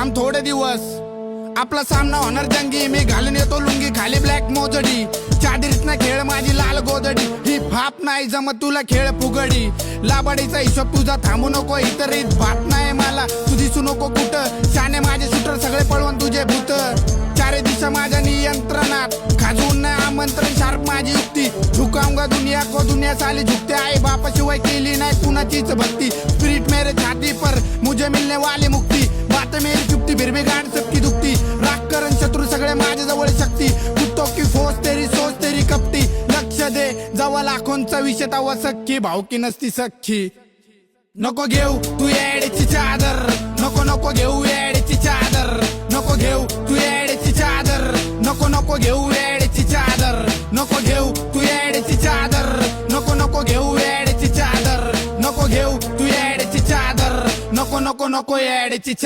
थांब थोडे दिवस, आपला सामना होणार जंगी. मी घालून येतो लुंगी, खाली ब्लॅक मोजडी. चादरीत ना खेळ माझी लाल गोदडी. ही फाप नाही जमत तुला खेळ फुगडी. लाबाडीचा हिशोब तुझा थांबू नको, इतरीत बात नाही मला. तू दिसू नको कुठं, शाने माझे शूटर सगळे पळवून तुझे भूत. चारे दिशा माझ्या नियंत्रणात, खाजवून नाही आमंत्रण, शार्प माझी युक्ती. झुकाऊंगा दुनिया को दुनिया साली झुकते. आई बापाशिवाय केली नाही कुणाचीच भक्ती. स्पिरिट मेरे छाती पर मुझे मिलने वाली मुक्ती. बात मेरी चुपती फिर भी गांड सबकी दुखती. राग करण शत्रू सगळे माझ्या जवळ शक्ती. कुत्तो की फोस तेरी सोच तेरी कपटी. लक्ष दे जवळ लाखोंचा विषय तवा सख्खी भावकी नसती सख्खी. नको घेऊ तू येड्याची चादर, नको नको घेऊ येड्याची चादर. नको घेऊ तू येड्याची चादर, नको नको घेऊ येड्याची चादर. नको घेऊ तू येड्याची चादर, नको नको घेऊ येड्याची चादर. नको घेऊ तू येड्याची चादर, नको नको नको येड्याची चादर.